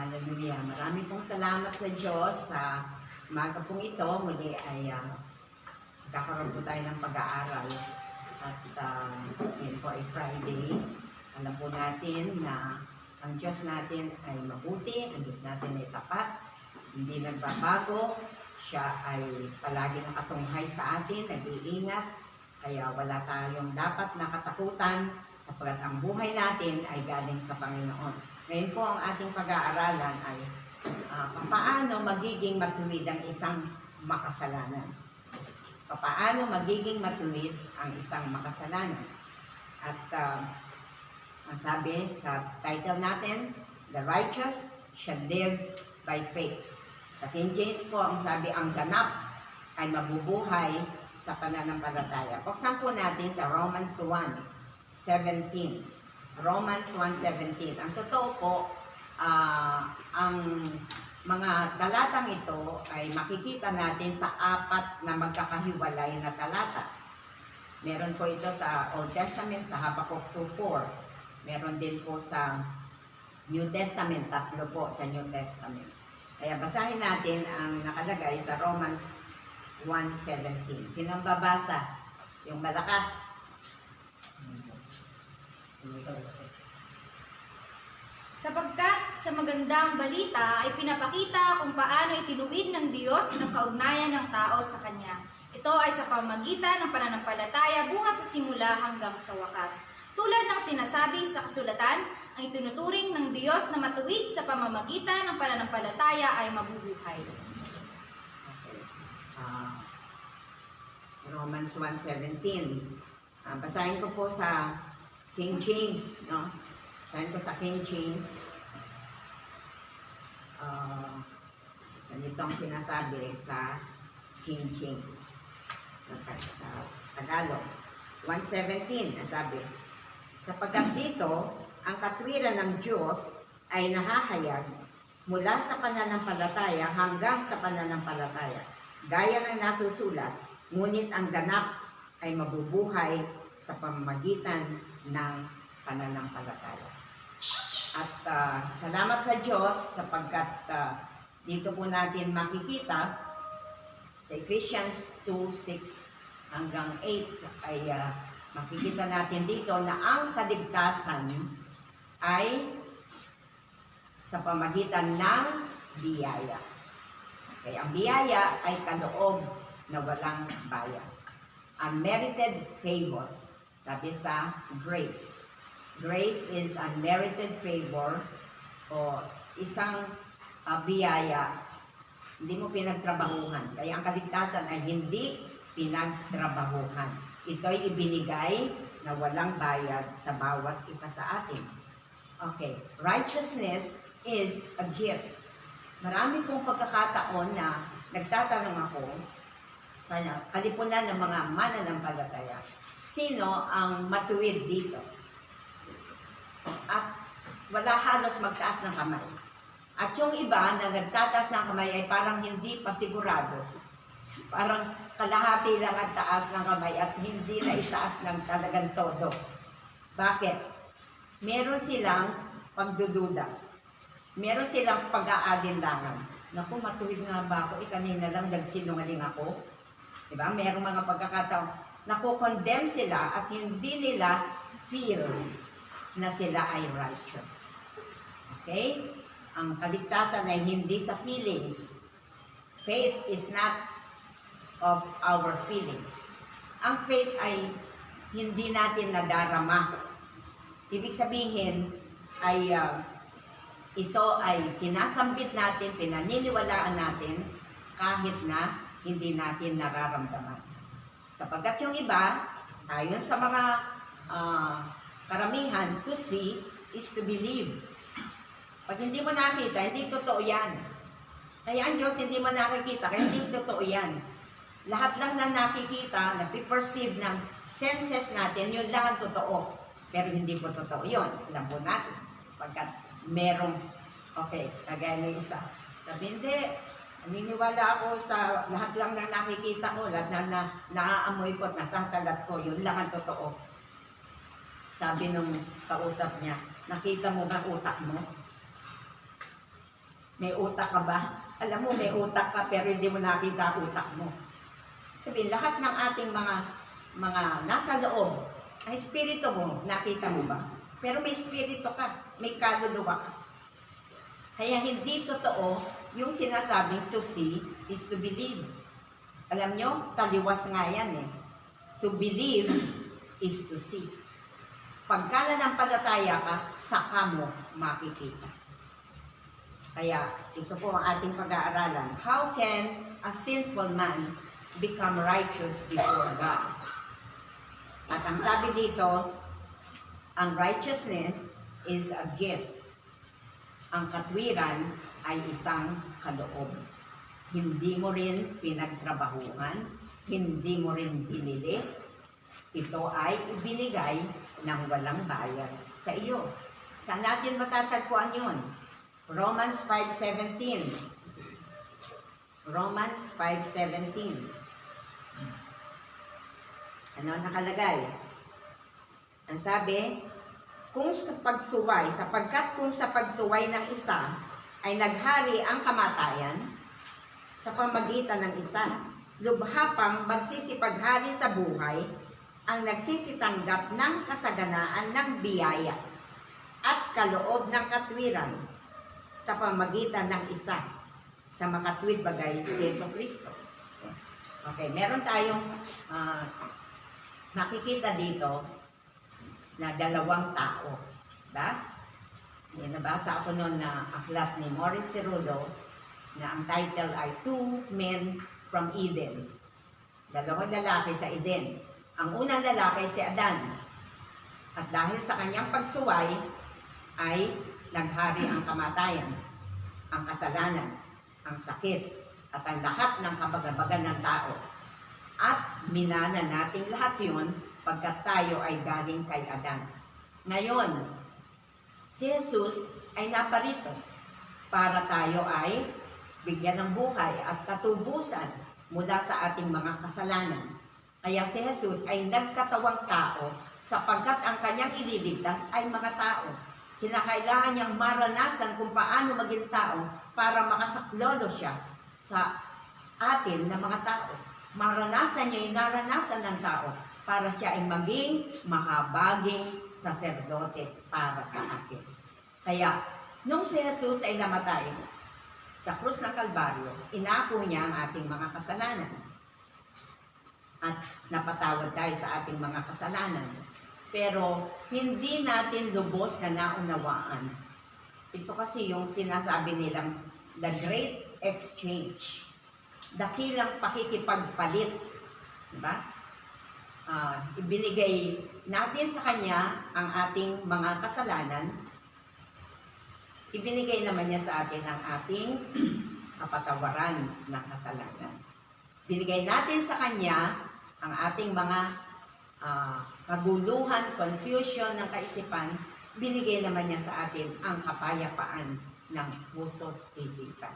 Hallelujah. Marami pong salamat sa Diyos sa umaga pong ito. Muli ay kakaroon po tayo ng pag-aaral. At yun po ay Friday. Alam po natin na ang Diyos natin ay mabuti, ang Diyos natin ay tapat, hindi nagbabago. Siya ay palagi nakatunghay sa atin, nag-iingat. Kaya wala tayong dapat nakatakutan sapagkat ang buhay natin ay galing sa Panginoon. Ngayon po ang ating pag-aaralan ay paano magiging matuwid ang isang makasalanan. Paano magiging matuwid ang isang makasalanan. At ang sabi sa title natin, The Righteous Shall Live by Faith. Sa King James po, ang sabi, ang ganap ay mabubuhay sa pananampalataya. Buksan po natin sa Romans 1:17. Romans 1:17. Ang totoo po, ang mga talatang ito ay makikita natin sa 4 na magkakahiwalay na talata. Meron po ito sa Old Testament, sa Habakkuk 2:4. Meron din po sa New Testament, 3 po sa New Testament. Kaya basahin natin ang nakalagay sa Romans 1:17. Sinong babasa? Yung malakas. Sapagkat sa magandang balita ay pinapakita kung paano itinuwid ng Diyos ng kaugnayan ng tao sa Kanya. Ito ay sa pamamagitan ng pananampalataya bungat sa simula hanggang sa wakas. Tulad ng sinasabi sa kasulatan, ang itinuturing ng Diyos na matuwid sa pamamagitan ng pananampalataya ay mabubuhay. Romans 1:17. Basahin ko po sa King James, no? Basahin ko sa King James. Ganito ang sinasabi sa King James. Sa Tagalog. 1:17, sabi, sapagkat dito, ang katwiran ng Diyos ay nahahayag mula sa pananampalataya hanggang sa pananampalataya. Gaya ng nasusulat, ngunit ang ganap ay mabubuhay sa pamamagitan ng pananampalataya. At salamat sa Diyos sapagkat dito po natin makikita sa Ephesians 2:6 hanggang 8 ay makikita natin dito na ang kaligtasan ay sa pamagitan ng biyaya. Okay, ang biyaya ay kaloob na walang bayad. Unmerited favor. Sabi sa grace. Grace is unmerited favor o isang biyaya. Hindi mo pinagtrabahuhan. Kaya ang kaligtasan ay hindi pinagtrabahuhan. Ito ay ibinigay na walang bayad sa bawat isa sa atin. Okay. Righteousness is a gift. Marami pong pagkakataon na nagtatanong ako sa kalipunan ng mga mananampalataya. Sino ang matuwid dito? At wala halos magtaas ng kamay. At yung iba na nagtataas ng kamay ay parang hindi pa sigurado. Parang kalahati lang ang taas ng kamay at hindi na itaas ng talagang todo. Bakit? Meron silang pagdududa. Meron silang pag-aalinlangan. Naku, matuwid nga ba ako? Kanina lang nagsinungaling ako. Diba? Merong mga pagkakataon, naku-condemn sila at hindi nila feel na sila ay righteous. Okay? Ang kaligtasan ay hindi sa feelings. Faith is not of our feelings. Ang faith ay hindi natin nadarama. Ibig sabihin ay ito ay sinasambit natin, pinaniniwalaan natin kahit na hindi natin nararamdaman. Sapagkat yung iba, ayon sa mga karamihan, to see is to believe. Pag hindi mo nakita, hindi totoo yan. Kaya ang Diyos hindi mo nakikita, kaya hindi totoo yan. Lahat lang na nakikita, napiperceive ng senses natin, yun lang ang totoo. Pero hindi po totoo yun. Alam po natin. Pagkat merong, okay, kagaya na isa. Sabi, hindi, naniniwala ako sa lahat lang na nakikita ko, lahat na naaamoy ko at nasasalat ko, yun lang ang totoo. Sabi nung kausap niya, nakita mo ba utak mo? May utak ka ba? Alam mo, may utak ka pero hindi mo nakita ang utak mo. Sabihin, lahat ng ating mga nasa loob, ang espiritu mo, nakita mo ba? Pero may espiritu ka, may kaluluwa ka. Kaya hindi totoo yung sinasabing to see is to believe. Alam nyo, taliwas nga yan eh. To believe is to see. Pagka nanampalataya ka, saka mo makikita. Kaya ito po ang ating pag-aaralan. How can a sinful man become righteous before God? At ang sabi dito, ang righteousness is a gift. Ang katwiran ay isang kaloob. Hindi mo rin pinagtrabahuhan, hindi mo rin binili. Ito ay ibinigay ng walang bayad sa iyo. Saan natin matatagpuan yun? Romans 5:17. Romans 5:17. Ano nakalagay? Ang sabi, sapagkat kung sa pagsuway ng isa ay naghari ang kamatayan sa pamagitan ng isa, lubha pang magsisipaghari sa buhay ang nagsisitanggap ng kasaganaan ng biyaya at kaloob ng katwiran sa pamagitan ng isa sa makatwid bagay si Yesu Kristo. Okay, meron tayong nakikita dito na dalawang tao. Diba? Nabasa ako noon na aklat ni Morris Cerullo na ang title ay Two Men from Eden. Dalawang lalaki sa Eden. Ang unang lalaki si Adan. At dahil sa kanyang pagsuway ay naghari ang kamatayan, ang kasalanan, ang sakit, at ang lahat ng kabagabagan ng tao. At minana natin lahat yun pagkat tayo ay galing kay Adan. Ngayon, si Jesus ay naparito para tayo ay bigyan ng buhay at katubusan mula sa ating mga kasalanan. Kaya si Jesus ay nagkatawang tao sapagkat ang kanyang ililigtas ay mga tao. Kinakailangan niyang maranasan kung paano maging tao para makasaklolo siya sa atin na mga tao. Maranasan niya yung naranasan ng tao para siya ay maging mahabaging saserdote para sa atin. Kaya, nung si Jesus ay namatay sa krus ng Kalbaryo, inako niya ang ating mga kasalanan. At napatawad tayo sa ating mga kasalanan. Pero, hindi natin lubos na naunawaan. Ito kasi yung sinasabi nilang the great exchange. Dakilang pakikipagpalit. Diba? Ibinigay natin sa Kanya ang ating mga kasalanan. Ibinigay naman niya sa atin ang ating kapatawaran ng kasalanan. Binigay natin sa Kanya ang ating mga kaguluhan, confusion ng kaisipan. Binigay naman niya sa atin ang kapayapaan ng puso at isipan.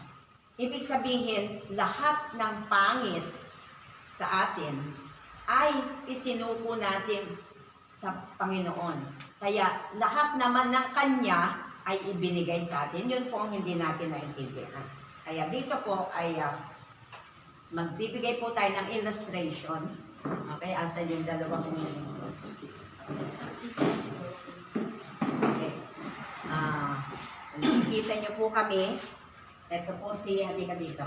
Ibig sabihin, lahat ng pangit sa atin ay isinuko natin sa Panginoon. Kaya lahat naman ng Kanya ay ibinigay sa atin. Yun po ang hindi natin naintindihan. Kaya dito po ay magbibigay po tayo ng illustration. Okay, asan yung dalawang okay. Nakikita niyo po kami. Ito po si, halika dito.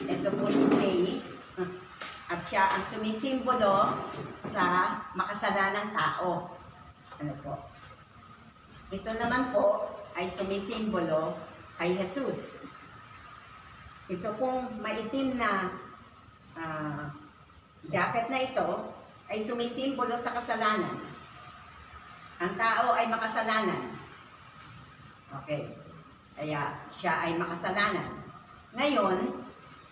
Ito po si Jay. At siya ang sumisimbolo sa makasalanang tao. Ano po? Ito naman po ay sumisimbolo kay Jesus. Ito pong maitim na jacket na ito ay sumisimbolo sa kasalanan. Ang tao ay makasalanan. Okay. Kaya siya ay makasalanan. Ngayon,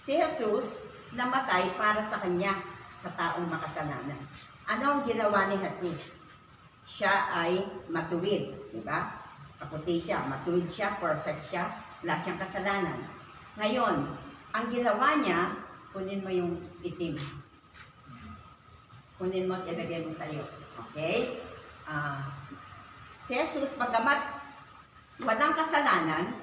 si Jesus namatay para sa kanya, sa taong makasalanan. Ano ang ginawa ni Jesus? Siya ay matuwid, di ba? Kaputi siya, matuwid siya, perfect siya, wala siyang kasalanan. Ngayon, ang ginawa niya, kunin mo yung itim. Kunin mo at ilagay mo sa iyo. Okay? Si Jesus, pagkamat walang kasalanan,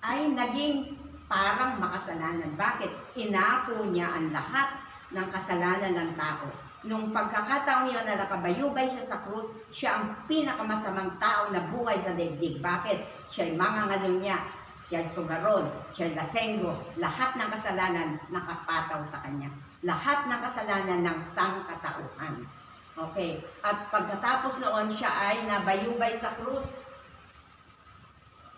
ay naging parang makasalanan. Bakit? Inako niya ang lahat ng kasalanan ng tao. Nung pagkakataong yun na nakabayubay siya sa krus, siya ang pinakamasamang tao na buhay sa daigdig. Bakit? Siya'y mangangalo niya, siya'y sugaron, siya'y lasenggo. Lahat ng kasalanan nakapataw sa kanya. Lahat ng kasalanan ng sangkatauhan. Okay. At pagkatapos noon, siya ay nabayubay sa krus.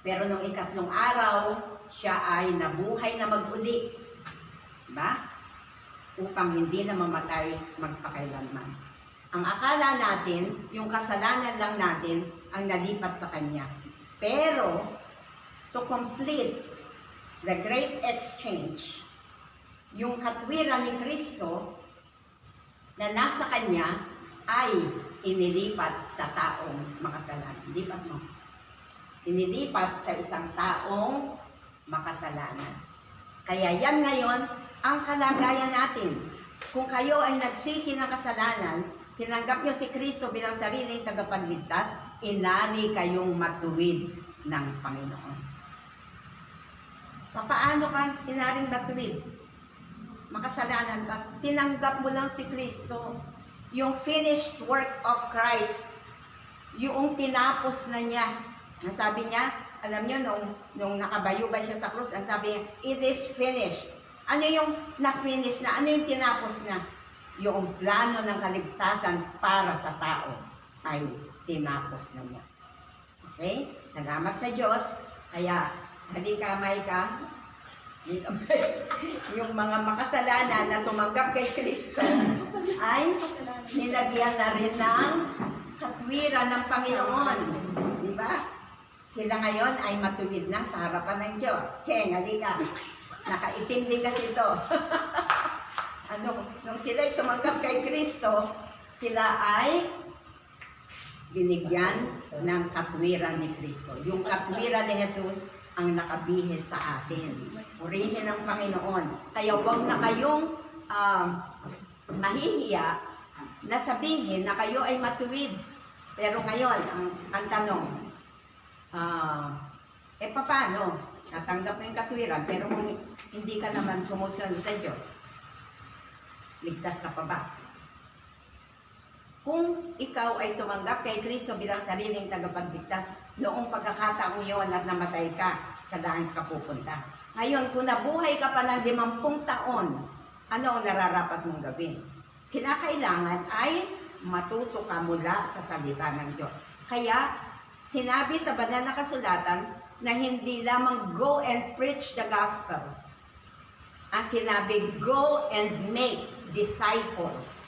Pero nung ikatlong araw, siya ay nabuhay na mag-uli. Diba? Upang hindi na mamatay magpakailanman. Ang akala natin, yung kasalanan lang natin ang nalipat sa Kanya. Pero, to complete the great exchange, yung katwiran ni Kristo na nasa Kanya ay inilipat sa taong makasalanan. Lipat mo. Inilipat sa isang taong makasalanan. Kaya yan ngayon ang kalagayan natin. Kung kayo ay nagsisi ng kasalanan, tinanggap niyo si Kristo bilang sariling tagapagligtas, inari kayong matuwid ng Panginoon. Paano ka inaring matuwid? Makasalanan ka, tinanggap mo lang si Kristo. Yung finished work of Christ, yung tinapos na niya. Ang sabi niya, alam niyo, nung nakabayubay siya sa krus, ang sabi niya, it is finished. Ano yung na-finish na? Ano yung tinapos na? Yung plano ng kaligtasan para sa tao ay tinapos na niya. Okay? Salamat sa Diyos. Kaya, hindi kamay ka. Yung mga makasalanan na tumanggap kay Kristo ay nilagyan na rin ng katwiran ng Panginoon. Di ba? Sila ngayon ay matuwid na sa harapan ng Diyos. Cheng, halika. Nakaitim din kasi ito. Nung sila ay tumanggap kay Kristo, sila ay binigyan ng katwiran ni Kristo. Yung katwiran ni Jesus ang nakabihis sa atin. Purihin ng Panginoon. Kaya huwag na kayong mahihiya na sabihin na kayo ay matuwid. Pero ngayon, ang tanong, paano? Natanggap mo yung katwiran, pero kung hindi ka naman sumusunod sa Diyos, ligtas ka pa ba? Kung ikaw ay tumanggap kay Kristo bilang sariling tagapagligtas, noong pagkakataong iyon at namatay ka, sa langit ka pupunta. Ngayon, kung nabuhay ka pa ng 50 taon, ano ang nararapat mong gawin? Kinakailangan ay matuto ka mula sa salita ng Diyos. Kaya, sinabi sa banal na kasulatan na hindi lamang go and preach the gospel. Ang sinabi, go and make disciples.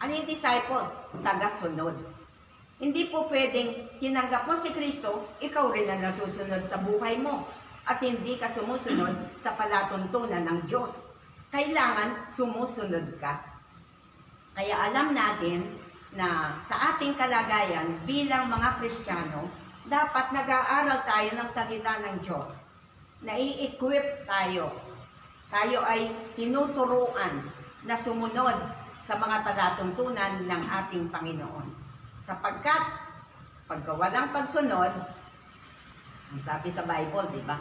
Ano yung disciples? Tagasunod. Hindi po pwedeng tinanggap mo si Kristo, ikaw rin ang nasusunod sa buhay mo. At hindi ka sumusunod sa palatuntunan ng Diyos. Kailangan sumusunod ka. Kaya alam natin na sa ating kalagayan bilang mga Kristiyano, dapat nag-aaral tayo ng salita ng Diyos. Nai-equip tayo. Tayo ay tinuturuan na sumunod sa mga palatuntunan ng ating Panginoon. Sapagkat, pagka walang pagsunod, ang sabi sa Bible, di ba?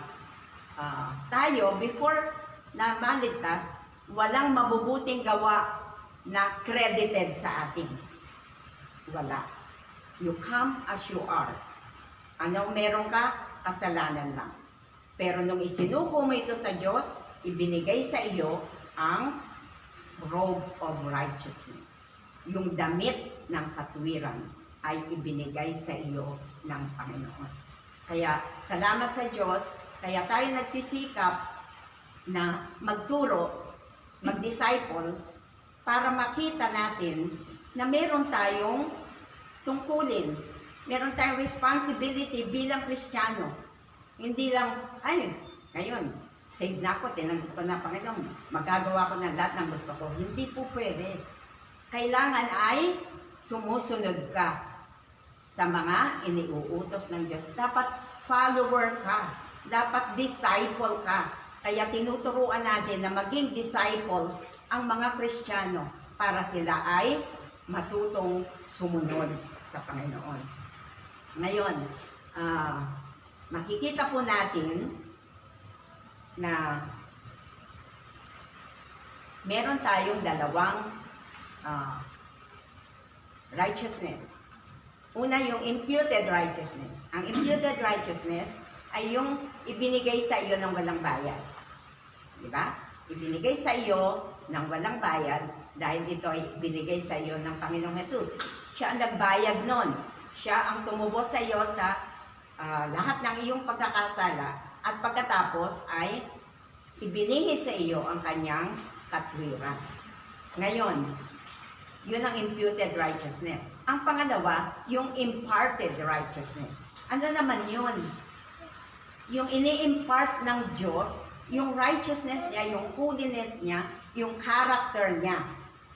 Tayo, before na maligtas, walang mabubuting gawa na credited sa atin. Wala. You come as you are. Anong meron ka? Kasalanan lang. Pero nung isinuko mo ito sa Diyos, ibinigay sa iyo ang robe of righteousness. Yung damit ng katwiran ay ibinigay sa iyo ng Panginoon. Kaya salamat sa Diyos, kaya tayo nagsisikap na magturo, mag-disciple, para makita natin na meron tayong tungkulin. Meron tayong responsibility bilang Kristiyano. Hindi lang, ngayon, save na ako, tinanggap ko na Panginoon, magagawa ko na lahat ng gusto ko. Hindi po pwede. Kailangan ay sumusunod ka sa mga iniuutos ng Diyos. Dapat follower ka. Dapat disciple ka. Kaya tinuturuan natin na maging disciples ang mga Kristiyano para sila ay matutong sumunod sa Panginoon. Ngayon, makikita po natin na meron tayong dalawang righteousness. Una, yung imputed righteousness. Ang imputed righteousness ay yung ibinigay sa iyo ng walang bayad. Di ba? Ibinigay sa iyo ng walang bayad dahil ito ay ibinigay sa iyo ng Panginoong Jesus. Siya ang nagbayad nun. Siya ang tumubos sa iyo sa lahat ng iyong pagkakasala at pagkatapos ay ibinigay sa iyo ang kanyang katwiran. Ngayon, yun ang imputed righteousness. Ang pangalawa, yung imparted righteousness. Ano naman yun? Yung ini-impart ng Diyos, yung righteousness niya, yung holiness niya, yung character niya.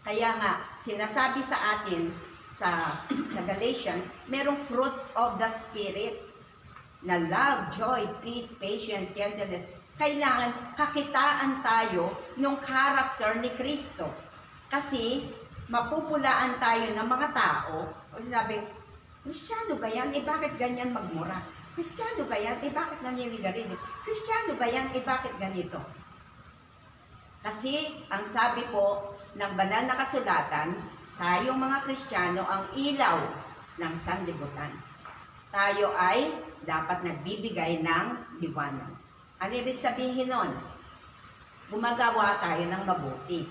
Kaya nga, sinasabi sa atin sa Galatians, merong fruit of the Spirit na love, joy, peace, patience, gentleness. Kailangan kakitaan tayo ng character ni Kristo. Kasi mapupulaan tayo ng mga tao. O sinabing, Kristiyano ba yan? Bakit ganyan magmura? Kristiyano ba yan? Bakit naniligarilyo? Kristiyano ba yan? Bakit ganito? Kasi ang sabi po ng banal na kasulatan, tayong mga Kristiyano ang ilaw ng sanlibutan. Tayo ay dapat nagbibigay ng liwanag. Ano ibig sabihin nun? Gumagawa tayo ng mabuti.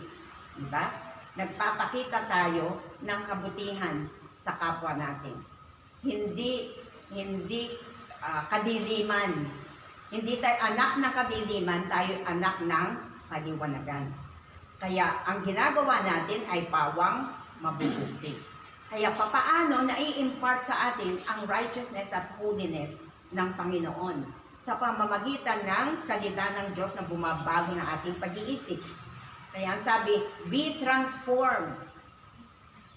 Diba? Nagpapakita tayo ng kabutihan sa kapwa natin. Hindi kadiliman. Hindi tayo anak ng kadiliman, tayo anak ng kaliwanagan. Kaya ang ginagawa natin ay pawang mabubuti. Kaya papaano na i-impart sa atin ang righteousness at holiness ng Panginoon sa pamamagitan ng salita ng Diyos na bumabago ng ating pag-iisip. Kaya ang sabi, be transformed.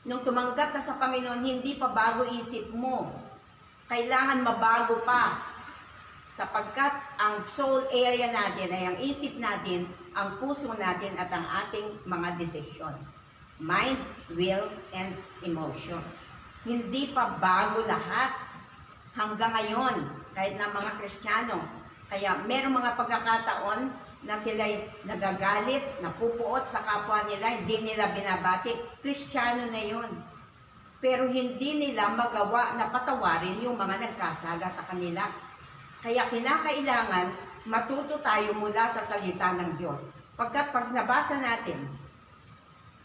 Nung tumanggap ka sa Panginoon, hindi pa bago isip mo. Kailangan mabago pa. Sapagkat ang soul area natin ay ang isip natin, ang puso natin at ang ating mga desisyon. Mind, will, and emotions. Hindi pa bago lahat hanggang ngayon, kahit na mga Kristiyano. Kaya merong mga pagkakataon na sila'y nagagalit, napupuot sa kapwa nila, hindi nila binabati. Kristiyano na yun. Pero hindi nila magawa na patawarin yung mga nagkasala sa kanila. Kaya kinakailangan matuto tayo mula sa salita ng Diyos. Pagkat pag nabasa natin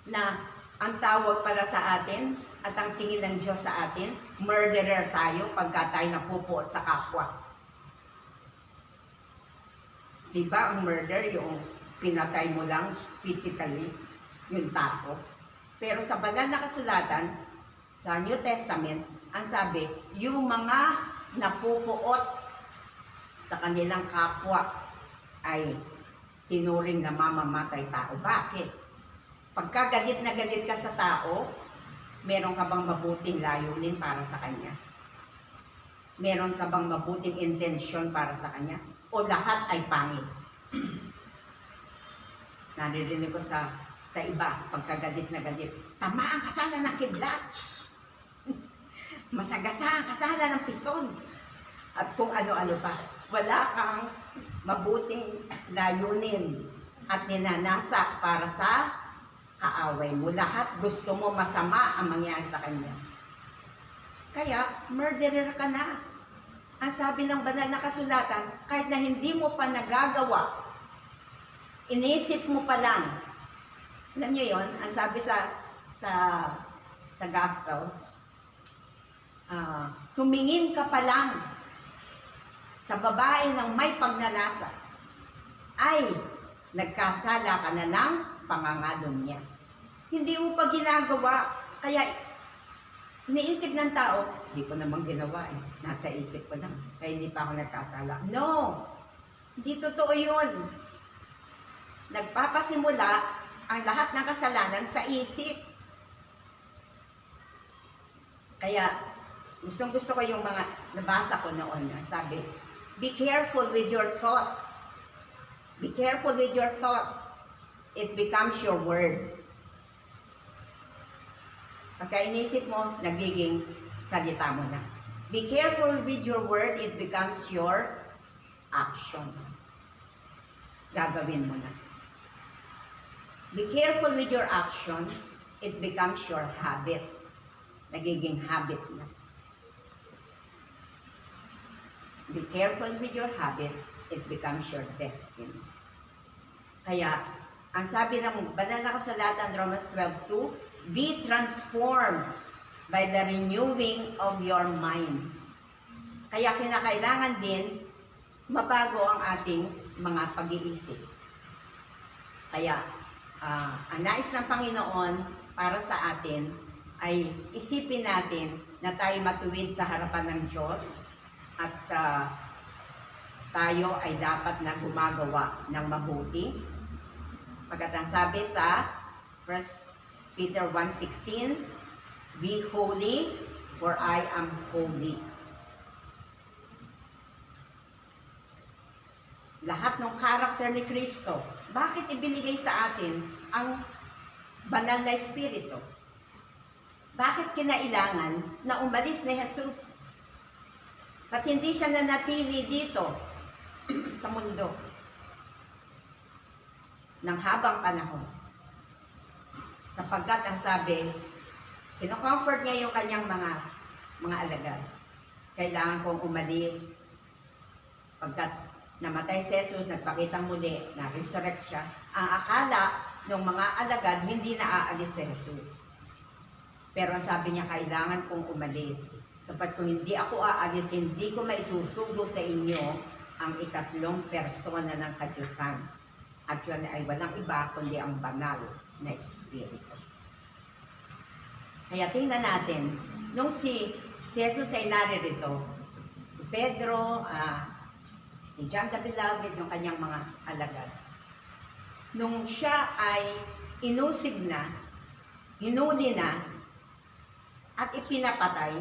na ang tawag para sa atin at ang tingin ng Diyos sa atin, murderer tayo pagka tayo napupuot sa kapwa. Diba ang murder, yung pinatay mo lang physically, yung tao. Pero sa banal na kasulatan, sa New Testament, ang sabi, yung mga napupuot sa kanilang kapwa ay tinuring na mamamatay tao. Bakit? Pagka galit na galit ka sa tao, meron ka bang mabuting layunin para sa kanya? Meron ka bang mabuting intensyon para sa kanya? O lahat ay pangit? Naririnig ko sa iba, pagkagalit na galit, tama ang kasalan ng kidlat. Masagasa ang kasalan ng pison. At kung ano-ano pa. Wala kang mabuting layunin at ninanasa para sa kaaway mo. Lahat gusto mo masama ang mangyari sa kanya. Kaya, murderer ka na. Ang sabi ng banal na kasulatan, kahit na hindi mo pa nagagawa, inisip mo pa lang. Alam niyo yon, ang sabi sa Gospels, tumingin ka pa lang sa babae ng may pagnanasa, ay nagkasala ka na ng pangangalon niya. Hindi mo pa ginagawa, kaya iniisip ng tao, hindi ko namang ginawa eh. Nasa isip ko lang. Kaya hindi pa ako nagkasala. No! Hindi totoo yun. Nagpapasimula ang lahat ng kasalanan sa isip. Kaya, gusto ko yung mga nabasa ko noon. Sabi, be careful with your thought. Be careful with your thought. It becomes your word. Pagka inisip mo, nagiging salita mo na. Be careful with your word, it becomes your action. gagawin mo na. Be careful with your action, it becomes your habit. Nagiging habit na. Be careful with your habit, it becomes your destiny. Kaya, ang sabi ng banal na kasulatan, Romans 12:2, be transformed by the renewing of your mind. Kaya kinakailangan din mabago ang ating mga pag-iisip. Kaya, ang nais ng Panginoon para sa atin ay isipin natin na tayo matuwid sa harapan ng Diyos at tayo ay dapat na gumagawa ng mabuti. Pagkat ang sabi sa 1 Peter 1:16, be holy, for I am holy. Lahat ng karakter ni Kristo, bakit ibinigay sa atin ang banal na Espiritu? Bakit kinailangan na umalis ni Jesus? Ba't hindi siya nanatili dito sa mundo ng habang panahon? Sapagkat ang sabi, kino-comfort niya yung kanyang mga alagad. Kailangan kong umalis. Pagkat namatay si Jesus, nagpakitang muli, na-resurrect siya. Ang akala ng mga alagad, hindi na aalis si Jesus. Pero ang sabi niya, kailangan kong umalis. Sapat kung hindi ako aalis, hindi ko maisusugo sa inyo ang ikatlong persona ng kadyusan. At yun ay walang iba kundi ang banal na Espiritu. Kaya tingnan natin, nung si Jesus ay naririto, si Pedro, si John the Beloved, yung kanyang mga alagad. Nung siya ay inusig na, hinuli na, at ipinapatay,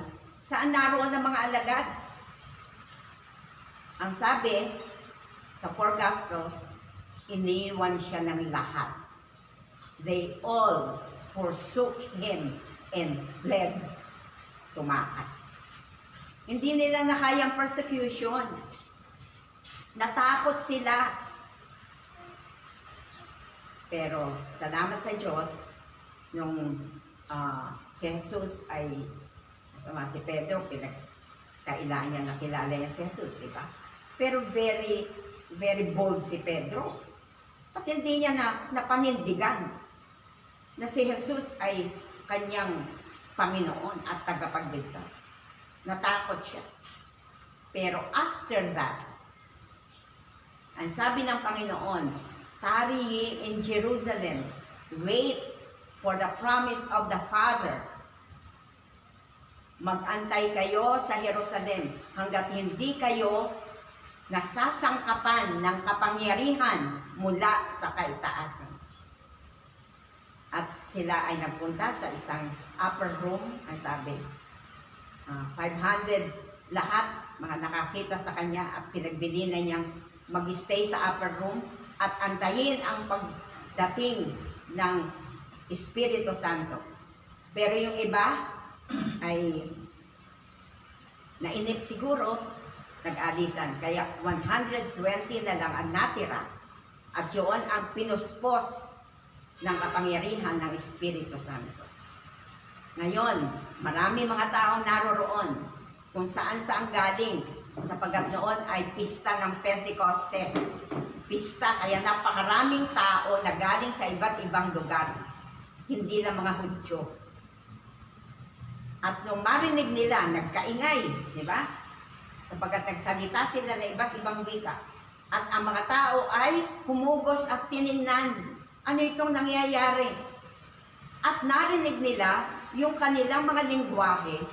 saan naroon ang mga alagad? Ang sabi, sa 4 Gospels, iniwan siya ng lahat. They all forsook him and fled. Tumakas. Hindi nila nakayang persecution. Natakot sila. Pero, salamat sa Diyos, nung si Jesus ay, si Pedro, kailangan niya nakilala niya si Jesus, di ba? Pero very, very bold si Pedro. At hindi niya napanindigan na si Jesus ay kanyang Panginoon at tagapagligtas. Natakot siya. Pero after that, ang sabi ng Panginoon, tarry ye in Jerusalem, wait for the promise of the Father. Mag-antay kayo sa Jerusalem hanggat hindi kayo nasasangkapan ng kapangyarihan mula sa kaitaasan. At sila ay nagpunta sa isang upper room, ang sabi, 500 lahat, mga nakakita sa kanya at pinagbili na niyang mag-stay sa upper room at antayin ang pagdating ng Espiritu Santo. Pero yung iba ay nainip siguro, nag-alisan. Kaya 120 na lang ang natira at yun ang pinuspos ng kapangyarihan ng Espiritu Santo. Ngayon, marami mga taong naroroon kung saan-saan galing sapagkat noon ay pista ng Pentecostes. Pista, kaya napakaraming tao na galing sa iba't ibang lugar. Hindi lang mga Hudyo. At nung marinig nila, nagkaingay, di ba? Sapagkat nagsalita sila na iba't ibang wika. At ang mga tao ay humugos at tiningnan. Ano itong nangyayari? At narinig nila yung kanilang mga lingwahe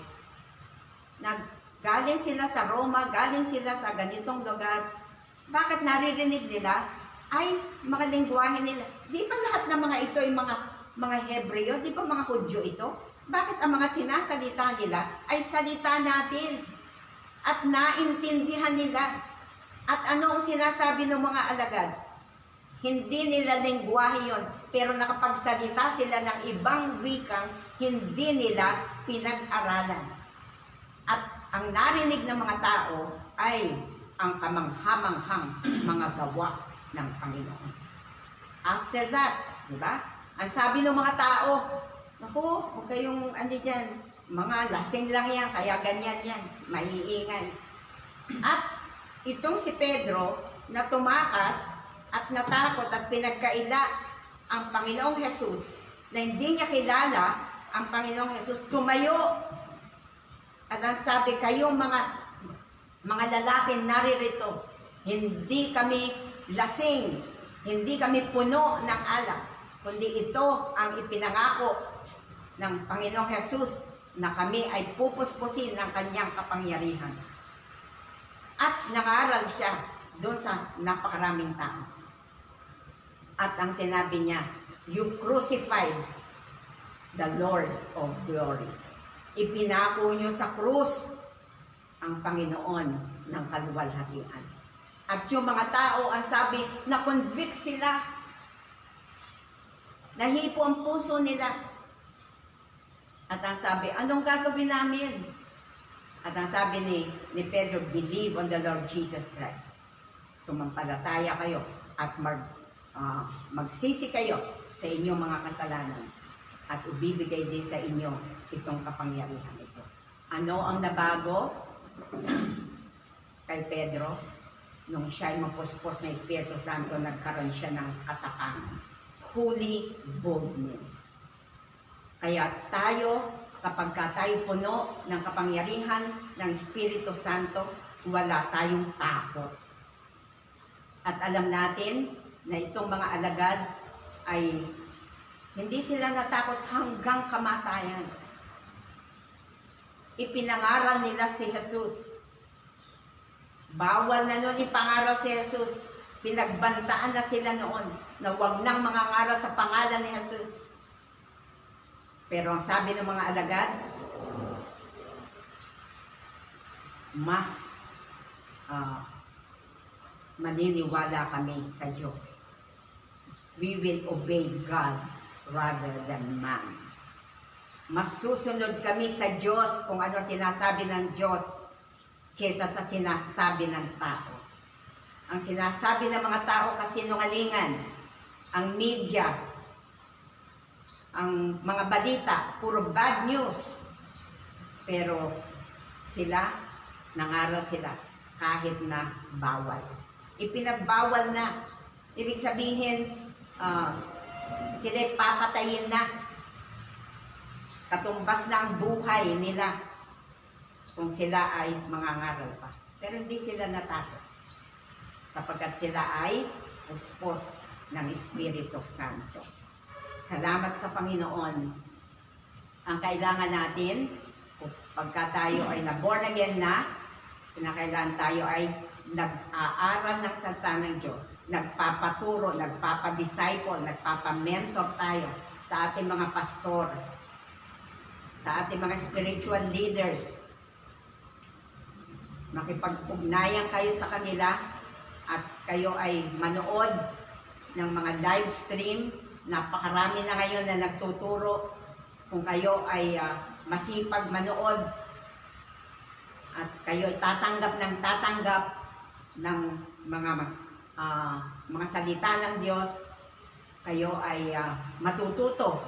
na galing sila sa Roma, galing sila sa ganitong lugar. Bakit naririnig nila? Ay, mga lingwahe nila. Di ba lahat ng mga ito ay mga Hebreo? Di ba mga Hudyo ito? Bakit ang mga sinasalita nila ay salita natin? At naintindihan nila. At ano ang sinasabi ng mga alagad? Hindi nila lingwahe yun, pero nakapagsalita sila ng ibang wikang hindi nila pinag-aralan. At ang narinig ng mga tao ay ang kamanghamanghang mga gawa ng Panginoon. After that, di ba? Ang sabi ng mga tao, naku, huwag kayong dyan, mga lasing lang yan, kaya ganyan yan, maiingay. At itong si Pedro na tumakas at natakot at pinagkaila ang Panginoong Jesus, na hindi niya kilala ang Panginoong Jesus, tumayo. At ang sabi, kayong mga lalaki naririto, hindi kami lasing, hindi kami puno ng alak, kundi ito ang ipinangako ng Panginoong Jesus na kami ay pupuspusin ng kanyang kapangyarihan. At nangaral siya doon sa napakaraming tao. At ang sinabi niya, you crucified the Lord of glory. Ipinako niyo sa krus ang Panginoon ng kaluwalhatian. At yung mga tao, ang sabi, na-convict sila. Nahipo ang puso nila. At ang sabi, anong gagawin namin? At ang sabi ni Pedro, believe on the Lord Jesus Christ. Sumampalataya kayo at magsisi kayo sa inyong mga kasalanan at ibibigay din sa inyo itong kapangyarihan ito. Ano ang nabago kay Pedro? Nung siya ay mapuspos na Espiritu Santo, nagkaroon siya ng katapangan. Holy boldness. Kaya tayo, kapag tayo puno ng kapangyarihan ng Espiritu Santo, wala tayong takot. At alam natin na itong mga alagad ay hindi sila natakot hanggang kamatayan. Ipinangaral nila si Jesus. Bawal na noon ipangaral si Jesus. Pinagbantaan na sila noon na huwag nang mangangaral sa pangalan ni Jesus. Pero ang sabi ng mga alagad, mas maniniwala kami sa Diyos. We will obey God rather than man. Mas susunod kami sa Diyos kung ano sinasabi ng Diyos kesa sa sinasabi ng tao. Ang sinasabi ng mga tao kasinungalingan, ang media, ang mga balita, puro bad news. Pero sila, nangaral sila kahit na bawal. Ipinagbawal na. Ibig sabihin, sila papatayin na. Katumbas na ang buhay nila kung sila ay mangangaral pa. Pero hindi sila natakot sapagkat sila ay puspos ng Espiritu Santo. Salamat sa Panginoon. Ang kailangan natin, pagka tayo ay na-born again na, kinakailangan tayo ay nag-aaral ng salita ng Diyos, nagpapaturo, nagpapadisciple, nagpapamentor tayo sa ating mga pastor, sa ating mga spiritual leaders. Makipag-ugnayan kayo sa kanila at kayo ay manood ng mga live stream. Napakarami na ngayon na nagtuturo. Kung kayo ay masipag manood at kayo ay tatanggap ng mga salita ng Diyos, kayo ay matututo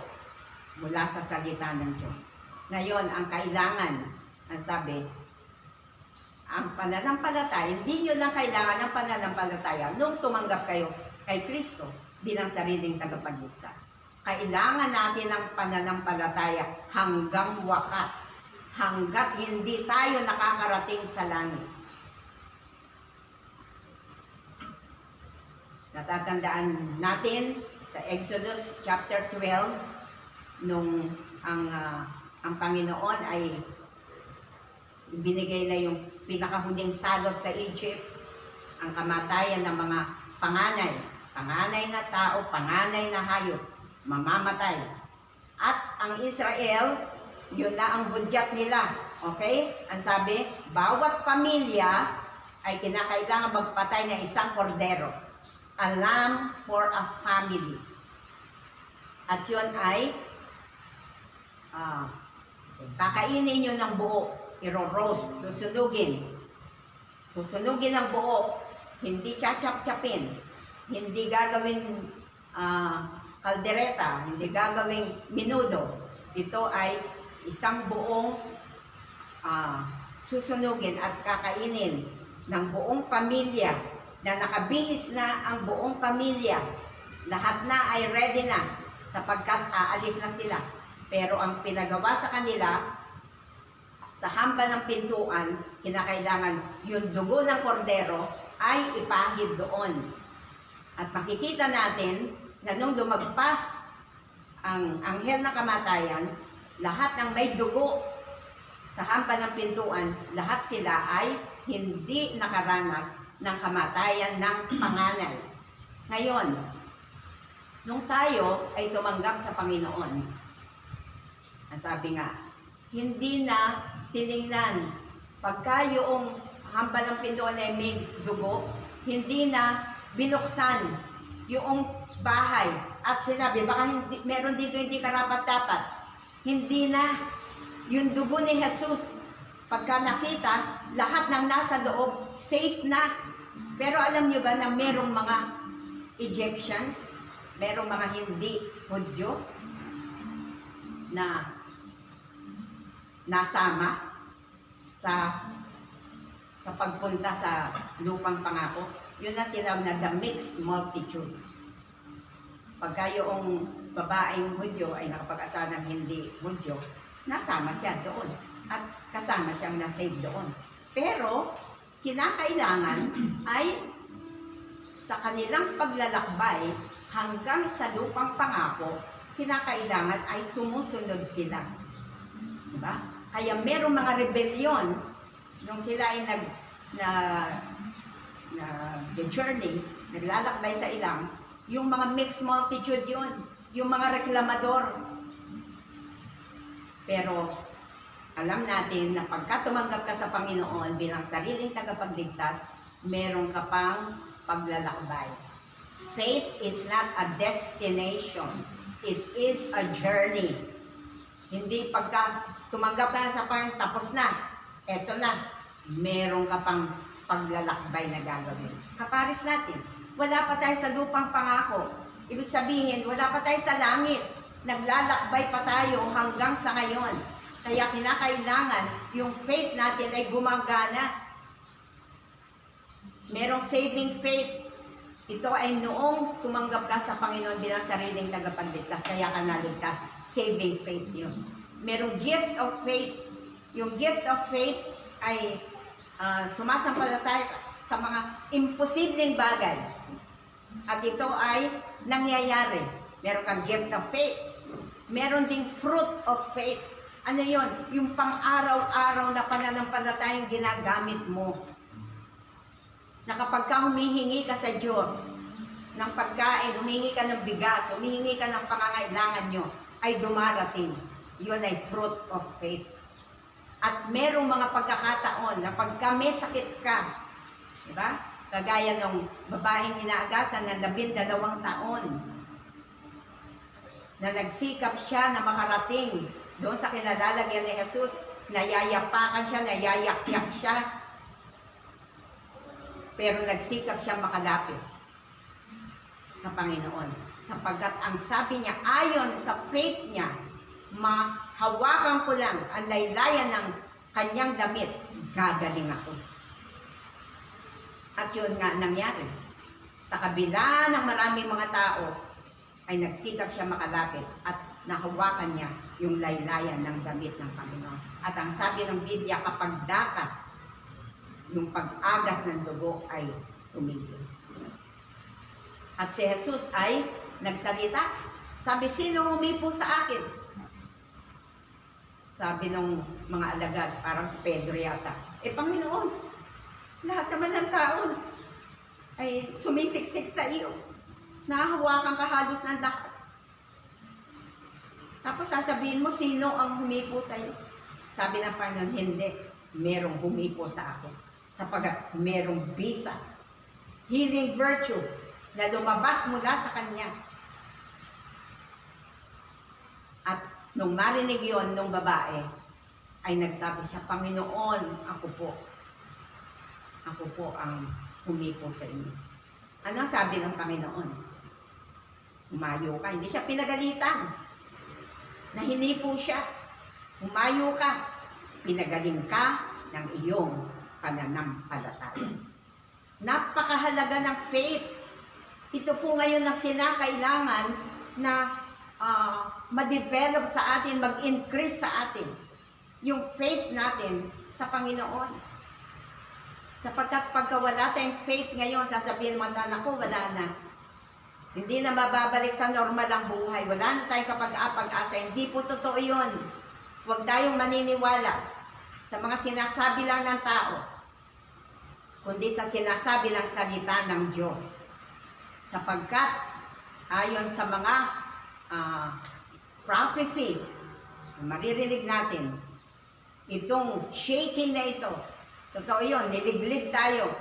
mula sa salita ng Diyos. Ngayon, ang kailangan, ang sabi, ang pananampalataya, hindi nyo lang kailangan ng pananampalataya nung tumanggap kayo kay Kristo bilang sariling tagapagligtas. Kailangan natin ng pananampalataya hanggang wakas, hanggat hindi tayo nakakarating sa langit. Natatandaan natin sa Exodus chapter 12, nung ang Panginoon ay binigay na yung pinakahuling salot sa Egypt, ang kamatayan ng mga panganay. Panganay na tao, panganay na hayop, mamamatay. At ang Israel, yun na ang hudyat nila. Okay? Ang sabi, bawat pamilya ay kinakailangan magpatay ng isang kordero. A lamb for a family. At yun ay kakainin nyo ng buo. Iro-roast, susunugin. Susunugin ang buo. Hindi chachap-chapin. hindi gagawing kaldereta, hindi gagawing minudo. Ito ay isang buong susunugin at kakainin ng buong pamilya na nakabihis na ang buong pamilya. Lahat na ay ready na sapagkat aalis na sila. Pero ang pinagawa sa kanila, sa hamba ng pintuan, kinakailangan yung dugo ng kordero ay ipahid doon. At makikita natin na nung lumagpas ang anghel ng kamatayan, lahat ng may dugo sa hamba ng pintuan, lahat sila ay hindi nakaranas ng kamatayan ng panganay. Ngayon, nung tayo ay tumanggap sa Panginoon, ang sabi nga, hindi na tiningnan pagka yung hamba ng pintuan ay may dugo, hindi na binuksan yung bahay at sinabi, baka hindi, meron dito hindi karapat-dapat. Hindi na yung dugo ni Jesus, pagka nakita, lahat ng nasa loob, safe na. Pero alam niyo ba na merong mga Egyptians, merong mga hindi Hudyo na nasama sa pagpunta sa lupang pangako. Yun ang tinawag na the mixed multitude. Pagka yung babaeng Hudyo ay nakapag-asa ng hindi Hudyo, nasama siya doon at kasama siyang na-save doon. Pero kinakailangan ay sa kanilang paglalakbay hanggang sa lupang pangako, kinakailangan ay sumusunod sila. Diba? Kaya merong mga rebellion nung sila ay journey, naglalakbay sa ilang, yung mga mixed multitude yun, yung mga reklamador. Pero alam natin na pagka tumanggap ka sa Panginoon bilang sariling tagapagligtas, meron ka pang paglalakbay. Faith is not a destination. It is a journey. Hindi pagka tumanggap ka na sa Panginoon, tapos na. Eto na. Meron ka pang paglalakbay na gagawin. Kaparis natin. Wala pa tayo sa lupang pangako. Ibig sabihin, wala pa tayo sa langit. Naglalakbay pa tayo hanggang sa ngayon. Kaya kinakailangan yung faith natin ay gumagana. Merong saving faith. Ito ay noong tumanggap ka sa Panginoon bilang sariling tagapagligtas, kaya ka naligtas. Saving faith yun. Merong gift of faith. Yung gift of faith ay sumasampalataya sa mga imposibleng bagay. At ito ay nangyayari. Meron kang gift of faith. Meron ding fruit of faith. Ano yun? Yung pang-araw-araw na pananampalatayang ginagamit mo. Na kapag ka humihingi ka sa Diyos ng pagkain, humihingi ka ng bigas, humihingi ka ng pangangailangan nyo, ay dumarating. Yun ay fruit of faith. At merong mga pagkakataon na pagka may sakit ka, diba? Kagaya ng babaeng inaagasan ng 12 taon, na nagsikap siya na makarating doon sa kinalalagyan ni Jesus, nayayapakan siya, nayayakyak siya, pero nagsikap siya makalapit sa Panginoon. Sapagkat ang sabi niya, ayon sa faith niya, mahawakan ko lang ang laylayan ng kanyang damit, gagaling ako. At yun nga nangyari. Sa kabila ng maraming mga tao, ay nagsikap siya makalapit at nahawakan niya yung laylayan ng damit ng Panginoon. At ang sabi ng Biblia, kapag dakat, yung pag-agas ng dugo ay tumigil. At si Jesus ay nagsalita. Sabi, sino humipo sa akin? Sabi ng mga alagad, parang si Pedro yata, Panginoon, lahat naman ng taon ay sumisiksik sa iyo. Nahahawakan ka halos ng lahat. Tapos sasabihin mo, sino ang humipo sa iyo? Sabi ng Panginoon, hindi. Merong humipo sa akin. Sapagat merong bisa, healing virtue, na lumabas mula sa Kanya. At nung marinig yon nung babae, ay nagsabi siya, Panginoon, ako po ang humipo sa inyo. Ano ang sabi ng Panginoon? Humayo ka. Hindi siya pinagalitan. Nahingi po siya. Humayo ka. Pinagaling ka ng iyong pananampalataya. Napakahalaga ng faith. Ito po ngayon ang kinakailangan na ma-develop sa atin, mag-increase sa atin. Yung faith natin sa Panginoon. Sapagkat pagka wala tayong faith ngayon, sasabihin mo, anak ko, wala na. Hindi na mababalik sa normal ang buhay. Wala na tayong kapag-apag-asa. Hindi po totoo yun. Huwag tayong maniniwala sa mga sinasabi lang ng tao, kundi sa sinasabi ng salita ng Diyos. Sapagkat, ayon sa mga prophecy, maririnig natin, itong shaking na ito, totoo yun, niliglig tayo.